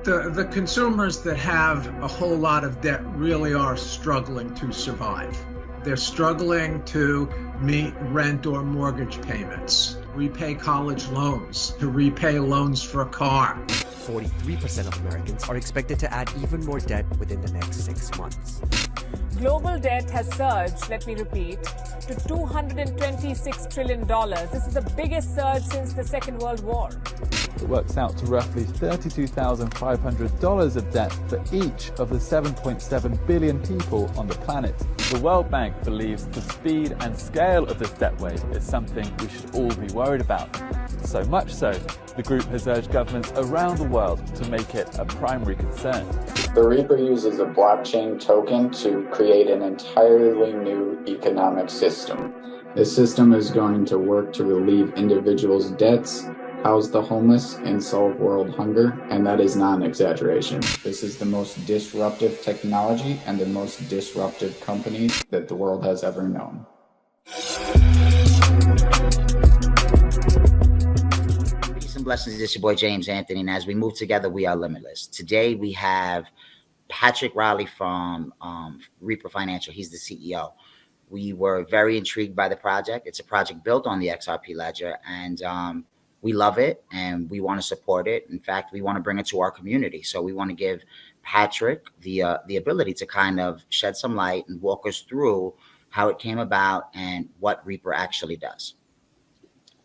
The consumers that have a whole lot of debt really are struggling to survive. They're struggling to meet rent or mortgage payments, repay college loans, to repay loans for a car. 43% of Americans are expected to add even more debt within the next 6 months. Global debt has surged, let me repeat, to $226 trillion. This is the biggest surge since the Second World War. It works out to roughly $32,500 of debt for each of the 7.7 billion people on the planet. The World Bank believes the speed and scale of this debt wave is something we should all be worried about. So much so, the group has urged governments around the world to make it a primary concern. The Reaper uses a blockchain token to create an entirely new economic system. This system is going to work to relieve individuals' debts, house the homeless, and solve world hunger, and that is not an exaggeration. This is the most disruptive technology and the most disruptive company that the world has ever known. Peace and blessings. This is your boy James Anthony, and as we move together, we are limitless. Today we have Patrick Riley from Reaper.Financial. He's the CEO. We were very intrigued by the project. It's a project built on the XRP ledger, and we love it and we want to support it. In fact, we want to bring it to our community. So we want to give Patrick the ability to kind of shed some light and walk us through how it came about and what Reaper actually does.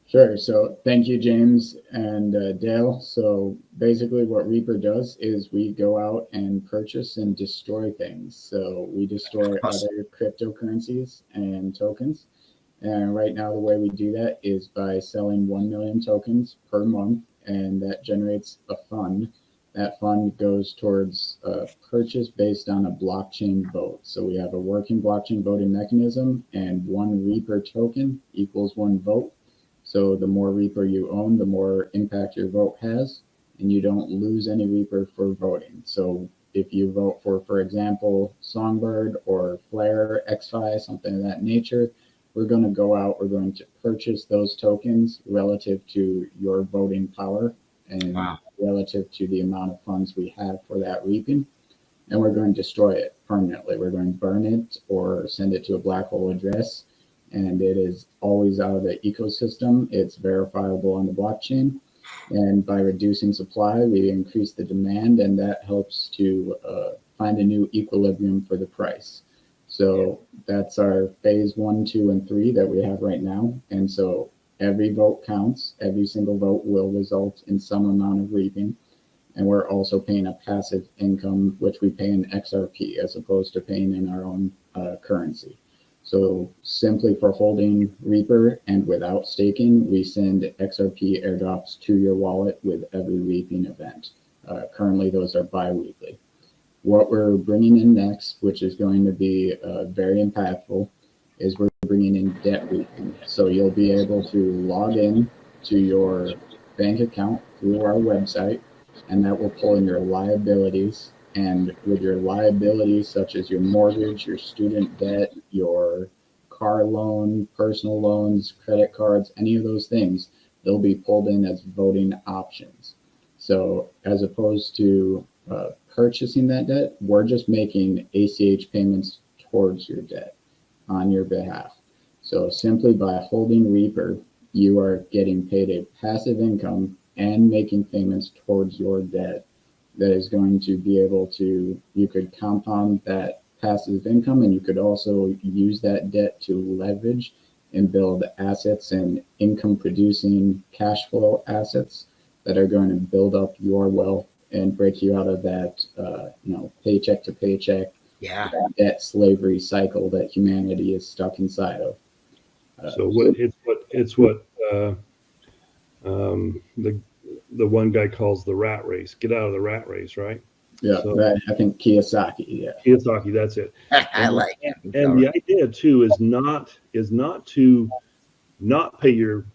Sure. So thank you, James and Dale. So basically what Reaper does is we go out and purchase and destroy things. So we destroy other cryptocurrencies and tokens. And right now, the way we do that is by selling 1 million tokens per month, and that generates a fund. That fund goes towards a purchase based on a blockchain vote. So we have a working blockchain voting mechanism, and 1 Reaper token equals 1 vote. So the more Reaper you own, the more impact your vote has, and you don't lose any Reaper for voting. So if you vote for example, Songbird or Flare, XFi, something of that nature, we're going to go out, we're going to purchase those tokens relative to your voting power and relative to the amount of funds we have for that reaping. And we're going to destroy it permanently. We're going to burn it or send it to a black hole address. And it is always out of the ecosystem. It's verifiable on the blockchain. And by reducing supply, we increase the demand, and that helps to find a new equilibrium for the price. So that's our phase 1, 2, and 3 that we have right now. And so every vote counts. Every single vote will result in some amount of reaping. And we're also paying a passive income, which we pay in XRP as opposed to paying in our own currency. So simply for holding Reaper and without staking, we send XRP airdrops to your wallet with every reaping event. Currently, those are bi-weekly. What we're bringing in next, which is going to be very impactful, is we're bringing in debt reaping. So you'll be able to log in to your bank account through our website, and that will pull in your liabilities. And with your liabilities, such as your mortgage, your student debt, your car loan, personal loans, credit cards, any of those things, they'll be pulled in as voting options. So as opposed to purchasing that debt, we're just making ACH payments towards your debt on your behalf. So simply by holding Reaper, you are getting paid a passive income and making payments towards your debt that is going to be able to, you could compound that passive income, and you could also use that debt to leverage and build assets and income producing cash flow assets that are going to build up your wealth and break you out of that, paycheck to paycheck, debt slavery cycle that humanity is stuck inside of. The one guy calls the rat race. Get out of the rat race, right? Yeah, so, I think Kiyosaki. Yeah, Kiyosaki. That's it. I like it. And the idea too is not to not pay your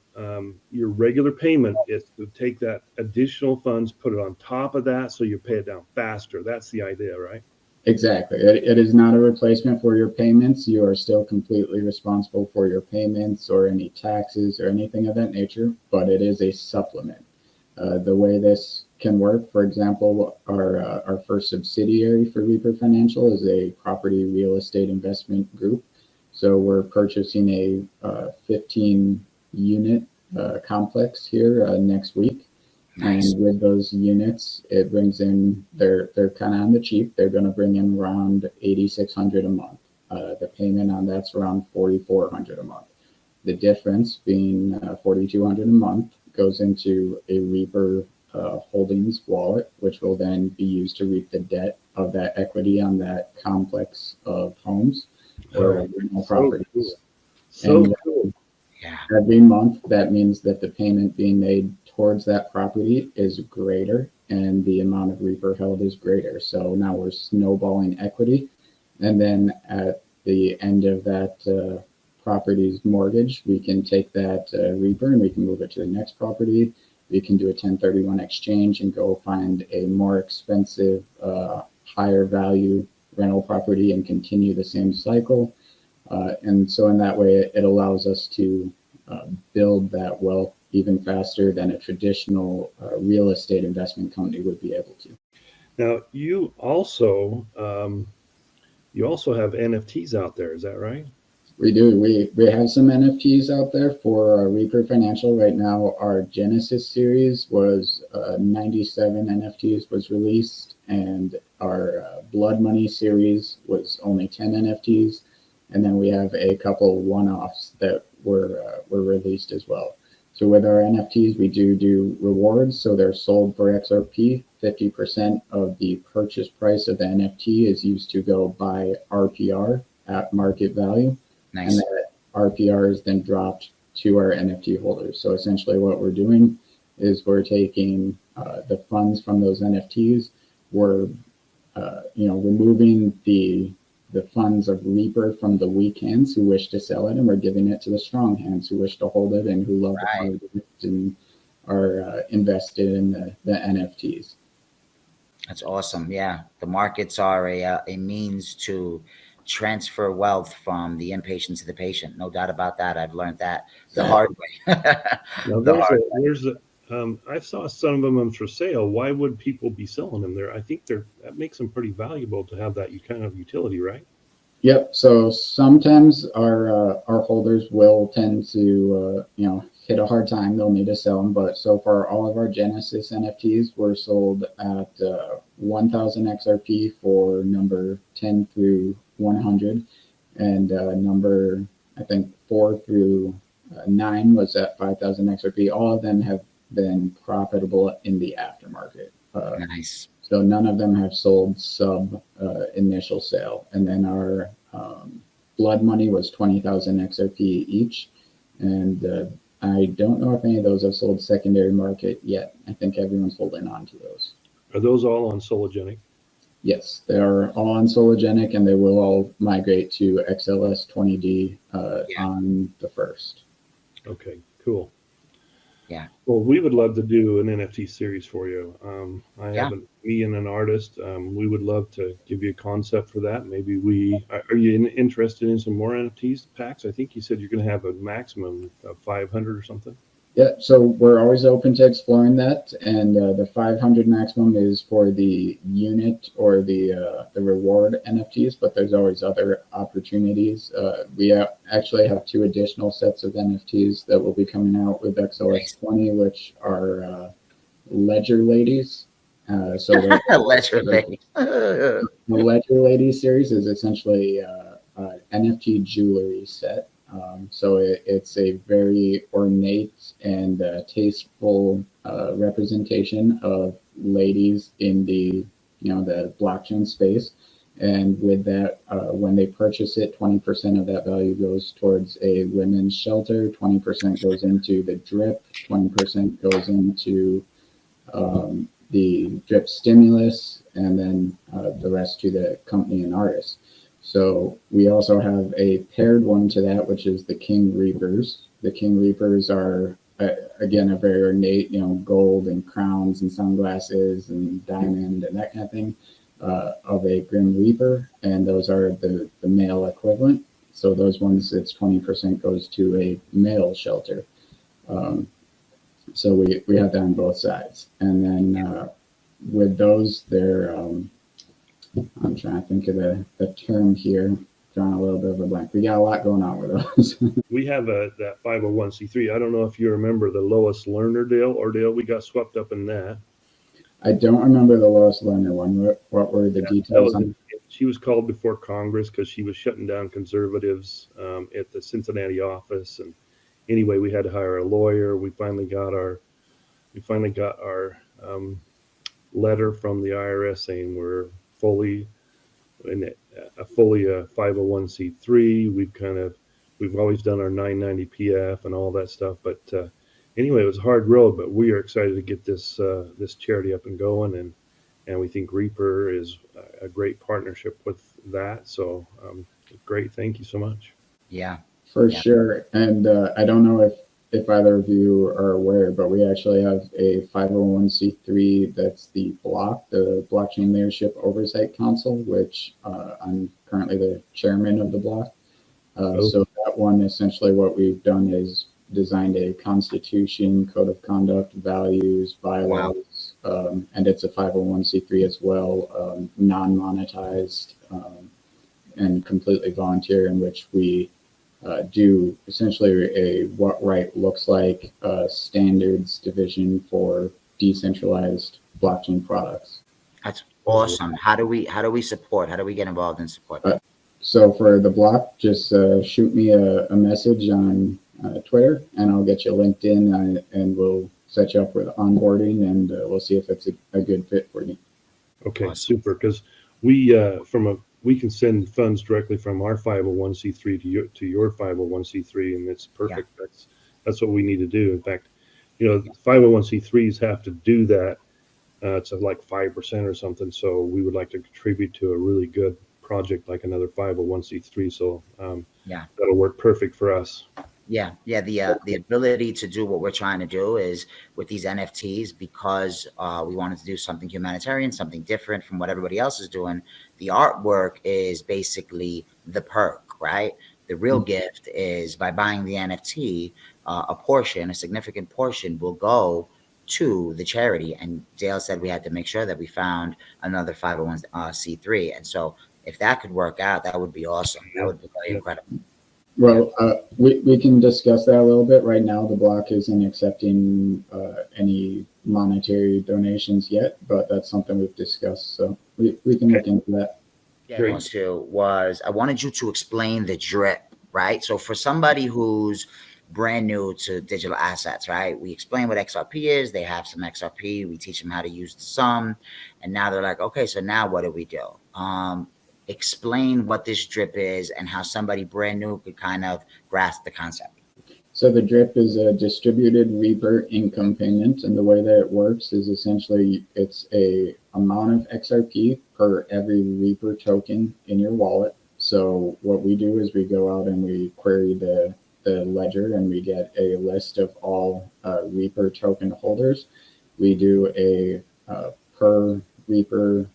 regular payment. It's to take that additional funds, put it on top of that, so you pay it down faster. That's the idea, right? Exactly. It is not a replacement for your payments. You are still completely responsible for your payments or any taxes or anything of that nature, but it is a supplement. The way this can work, for example, our first subsidiary for Reaper.Financial is a property real estate investment group. So we're purchasing a 15 unit complex here next week. Nice. And with those units, it brings in, they're kind of on the cheap. They're going to bring in around $8,600 a month. The payment on that's around $4,400 a month. The difference being $4,200 a month goes into a Reaper Holdings wallet, which will then be used to reap the debt of that equity on that complex of homes or rental properties. Cool. So cool. Yeah. Every month, that means that the payment being made towards that property is greater and the amount of Reaper held is greater. So now we're snowballing equity. And then at the end of that property's mortgage, we can take that Reaper and we can move it to the next property. We can do a 1031 exchange and go find a more expensive, higher value rental property and continue the same cycle. And so in that way, it allows us to build that wealth even faster than a traditional real estate investment company would be able to. Now, you also have NFTs out there, is that right? We do. We have some NFTs out there for Reaper.Financial right now. Our Genesis series was 97 NFTs was released, and our Blood Money series was only 10 NFTs. And then we have a couple one-offs that were released as well. So with our NFTs, we do rewards. So they're sold for XRP. 50% of the purchase price of the NFT is used to go buy RPR at market value. Nice. And that RPR is then dropped to our NFT holders. So essentially what we're doing is we're taking the funds from those NFTs. We're removing the funds of Reaper from the weak hands who wish to sell it, and we're giving it to the strong hands who wish to hold it and who love the product and are invested in the NFTs. That's awesome. Yeah, the markets are a means to transfer wealth from the inpatient to the patient. No doubt about that. I've learned that the hard way. Now I saw some of them for sale. Why would people be selling them there? I think that makes them pretty valuable to have that kind of utility, right? Yep. So sometimes our holders will tend to hit a hard time. They'll need to sell them. But so far, all of our Genesis NFTs were sold at 1,000 XRP for number 10 through 100, and number I think 4 through 9 was at 5,000 XRP. All of them have been profitable in the aftermarket. Nice. So none of them have sold sub initial sale. And then our Blood Money was 20,000 XRP each. And I don't know if any of those have sold secondary market yet. I think everyone's holding on to those. Are those all on Sologenic? Yes, they are all on Sologenic, and they will all migrate to XLS 20D on the 1st. Okay, cool. Yeah. Well, we would love to do an NFT series for you. Me and an artist, we would love to give you a concept for that. Maybe are you interested in some more NFTs packs? I think you said you're going to have a maximum of 500 or something. Yeah, so we're always open to exploring that, and the 500 maximum is for the unit or the reward NFTs, but there's always other opportunities. We actually have 2 additional sets of NFTs that will be coming out with XLS 20, which are Ledger Ladies. Ledger Ladies. The Ledger Ladies series is essentially an NFT jewelry set. So it's a very ornate and tasteful representation of ladies in the blockchain space. And with that, when they purchase it, 20% of that value goes towards a women's shelter, 20% goes into the drip, 20% goes into the drip stimulus, and then the rest to the company and artist. So we also have a paired one to that, which is the King Reapers. The King Reapers are, again, a very ornate, gold and crowns and sunglasses and diamond and that kind of thing. of a Grim Reaper, and those are the male equivalent. So those ones, it's 20% goes to a male shelter. So we have that on both sides. And then with those, I'm trying to think of the term here, drawing a little bit of a blank. We got a lot going on with those. We have that 501c3. I don't know if you remember the Lois Lerner deal. We got swept up in that. I don't remember the Lois Lerner one. What were the details on? She was called before Congress because she was shutting down conservatives at the Cincinnati office. And anyway, we had to hire a lawyer. We finally got our letter from the IRS saying we're fully a 501c3. We've always done our 990 PF and all that stuff, but anyway, it was a hard road, but we are excited to get this charity up and going, and we think Reaper is a great partnership with that. So great, thank you so much. Yeah, for sure. And I don't know if either of you are aware, but we actually have a 501c3 that's the Blockchain Leadership Oversight Council, which I'm currently the chairman of the block. So that one, essentially what we've done is designed a constitution, code of conduct, values, bylaws, and it's a 501c3 as well, non-monetized and completely volunteer, in which we do essentially a what right looks like standards division for decentralized blockchain products. That's awesome. How do we support? How do we get involved in support? So for the block, just shoot me a message on Twitter, and I'll get you linked in, and we'll set you up with onboarding, and we'll see if it's a good fit for you. Okay, awesome. Super. Because we can send funds directly from our 501c3 to your 501c3, and it's perfect. Yeah. That's what we need to do. In fact, 501c3s have to do that. It's like 5% or something. So we would like to contribute to a really good project like another 501c3. So that'll work perfect for us. Yeah. The ability to do what we're trying to do is with these NFTs, because we wanted to do something humanitarian, something different from what everybody else is doing. The artwork is basically the perk, right? The real gift is by buying the NFT, a significant portion will go to the charity. And Dale said we had to make sure that we found another 501c3. And so if that could work out, that would be awesome. That would be very incredible. Well, we can discuss that a little bit. Right now, the block isn't accepting any monetary donations yet, but that's something we've discussed. So we can look into that. Yeah, I wanted you to explain the drip, right? So for somebody who's brand new to digital assets, right? We explain what XRP is. They have some XRP. We teach them how to use the sum. And now they're like, okay, so now what do we do? Explain what this drip is and how somebody brand new could kind of grasp the concept. So the drip is a distributed Reaper income payment, and the way that it works is essentially it's a amount of XRP per every Reaper token in your wallet. So what we do is we go out and we query the ledger, and we get a list of all Reaper token holders. We do a per Reaper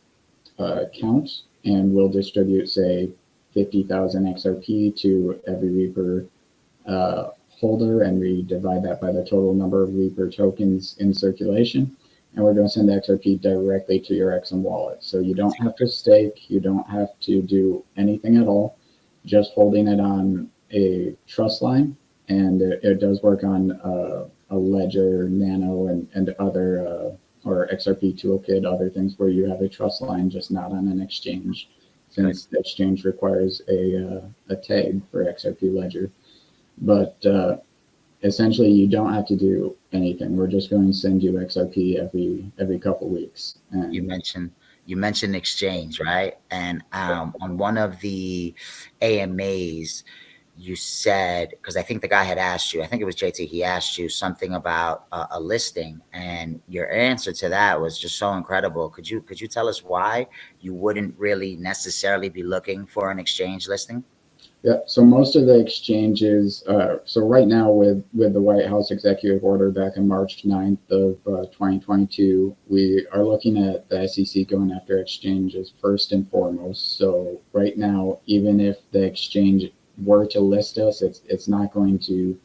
count, and we'll distribute, say, 50,000 XRP to every Reaper holder, and we divide that by the total number of Reaper tokens in circulation, and we're going to send the XRP directly to your XM wallet. So you don't have to stake, you don't have to do anything at all, just holding it on a trust line, and it does work on a Ledger, Nano, and other or XRP Toolkit, other things where you have a trust line, just not on an exchange, since the exchange requires a tag for XRP Ledger. But essentially, you don't have to do anything. We're just going to send you XRP every couple weeks. And you mentioned exchange, right? And on one of the AMAs, you said, because I think the guy had asked you, I think it was JT, he asked you something about a listing, and your answer to that was just so incredible. Could you tell us why you wouldn't really necessarily be looking for an exchange listing? Yeah, so most of the exchanges, so right now with the White House executive order back on March 9th of 2022, we are looking at the SEC going after exchanges first and foremost. So right now, even if the exchange were to list us, it's not going to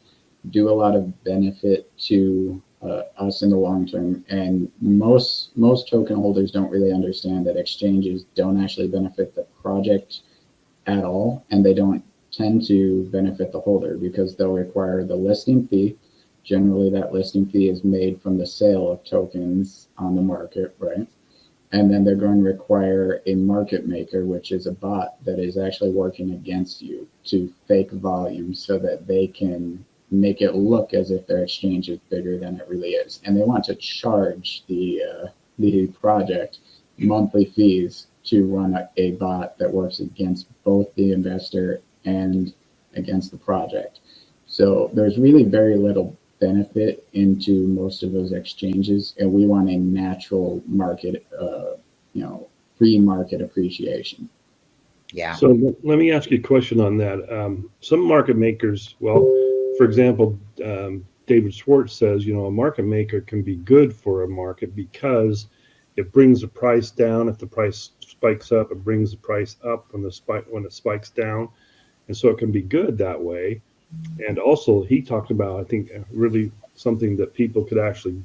do a lot of benefit to us in the long term. And most token holders don't really understand that exchanges don't actually benefit the project at all, and they don't tend to benefit the holder because they'll require the listing fee. Generally, that listing fee is made from the sale of tokens on the market, right? And then they're going to require a market maker, which is a bot that is actually working against you to fake volume so that they can make it look as if their exchange is bigger than it really is. And they want to charge the project monthly fees to run a bot that works against both the investor and against the project. So there's really very little benefit into most of those exchanges, and we want a natural market, free market appreciation. Yeah. So let me ask you a question on that. Some market makers, well, for example, David Schwartz says, a market maker can be good for a market because it brings the price down. If the price spikes up, it brings the price up when it spikes down. And so it can be good that way. And also he talked about, I think, really something that people could actually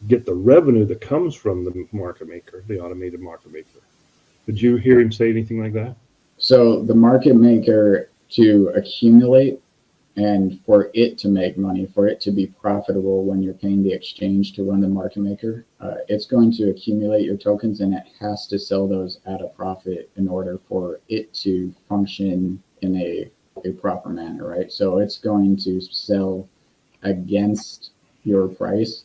get the revenue that comes from the market maker, the automated market maker. Did you hear him say anything like that? So the market maker, to accumulate and for it to make money, for it to be profitable when you're paying the exchange to run the market maker, it's going to accumulate your tokens and it has to sell those at a profit in order for it to function in a proper manner, right? So it's going to sell against your price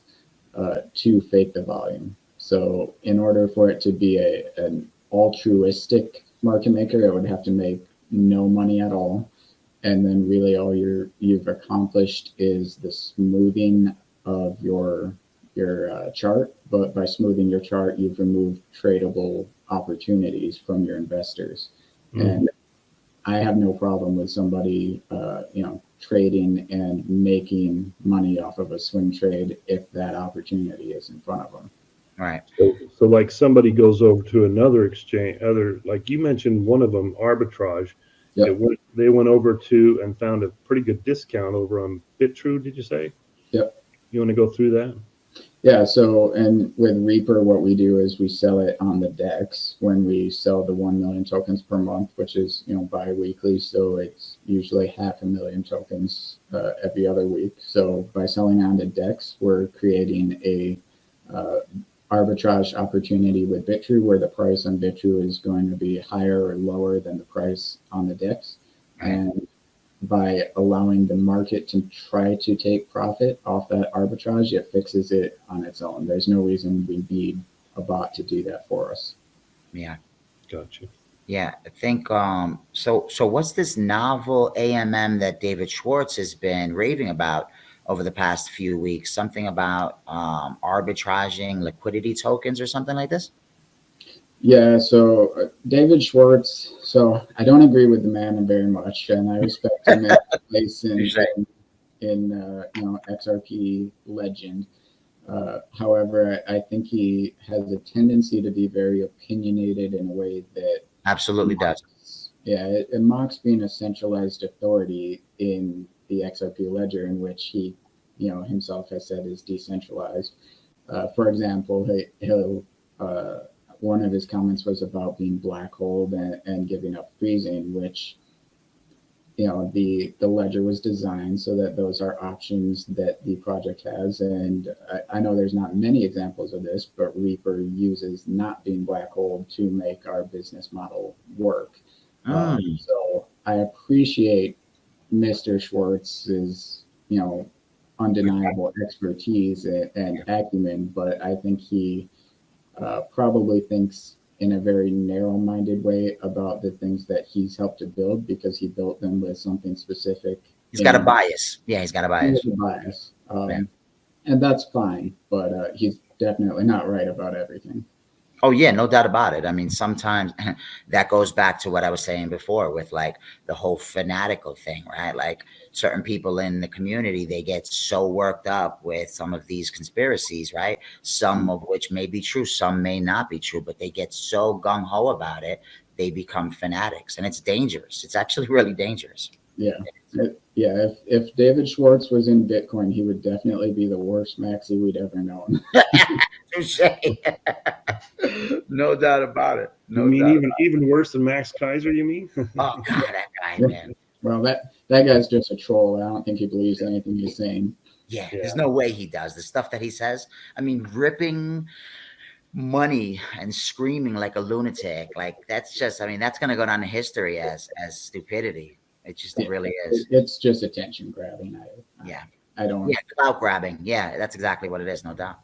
to fake the volume. So in order for it to be an altruistic market maker, it would have to make no money at all. And then really all you've accomplished is the smoothing of your chart. But by smoothing your chart, you've removed tradable opportunities from your investors. And I have no problem with somebody, trading and making money off of a swing trade if that opportunity is in front of them. Right. So like somebody goes over to another exchange, like you mentioned, one of them, arbitrage. Yep. They went over to and found a pretty good discount over on BitTrue, did you say? Yep. You want to go through that? Yeah, so, and with Reaper, what we do is we sell it on the DEX when we sell the 1 million tokens per month, which is, bi-weekly. So it's usually 500,000 tokens every other week. So by selling on the DEX, we're creating a arbitrage opportunity with BitTrue where the price on BitTrue is going to be higher or lower than the price on the DEX. Right. And by allowing the market to try to take profit off that arbitrage, it fixes it on its own. There's no reason we need a bot to do that for us. Yeah. Gotcha. Yeah, I think so what's this novel AMM that David Schwartz has been raving about over the past few weeks? Something about arbitraging liquidity tokens or something like this? Yeah, so David Schwartz, so I don't agree with the man very much, and I respect him as a place in XRP legend. However, I think he has a tendency to be very opinionated in a way that absolutely does. Yeah, it mocks being a centralized authority in the XRP ledger, in which he, himself has said is decentralized. For example, he'll one of his comments was about being black holed and giving up freezing, which, the ledger was designed so that those are options that the project has. And I know there's not many examples of this, but Reaper uses not being black holed to make our business model work. So I appreciate Mr. Schwartz's, undeniable expertise and acumen, but I think he probably thinks in a very narrow-minded way about the things that he's helped to build because he built them with something specific. He's got a bias. Yeah, he's got a bias. He has a bias. And that's fine, but he's definitely not right about everything. Oh yeah, no doubt about it. I mean, sometimes that goes back to what I was saying before with like the whole fanatical thing, right? Like certain people in the community, they get so worked up with some of these conspiracies, right? Some of which may be true, some may not be true, but they get so gung ho about it, they become fanatics, and it's dangerous. It's actually really dangerous. Yeah. Yeah. If David Schwartz was in Bitcoin, he would definitely be the worst maxi we'd ever known. No doubt about it. You mean even worse than Max Kaiser, you mean? Oh God, that guy, man. Well, that guy's just a troll. I don't think he believes anything he's saying. Yeah, there's no way he does. The stuff that he says, I mean, ripping money and screaming like a lunatic, like that's just, I mean, that's going to go down in history as stupidity. It just really is. It's just attention grabbing. I don't. Yeah, clout grabbing. Yeah, that's exactly what it is, no doubt.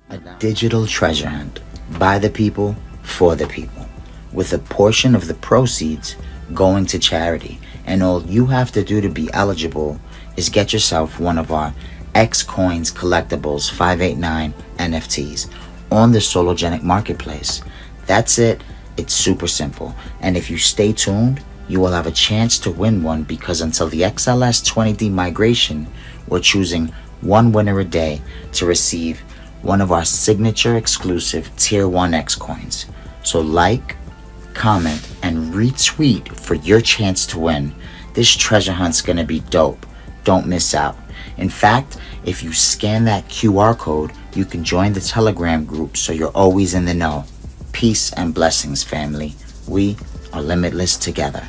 A digital treasure hunt by the people, for the people, with a portion of the proceeds going to charity. And all you have to do to be eligible is get yourself one of our X Coins Collectibles 589 NFTs on the Sologenic Marketplace. That's it. It's super simple. And if you stay tuned, you will have a chance to win one, because until the XLS 20D migration, we're choosing one winner a day to receive one of our signature exclusive Tier 1 X Coins. So like, comment, and retweet for your chance to win. This treasure hunt's gonna be dope. Don't miss out. In fact, if you scan that QR code, you can join the Telegram group so you're always in the know. Peace and blessings, family. We are limitless together.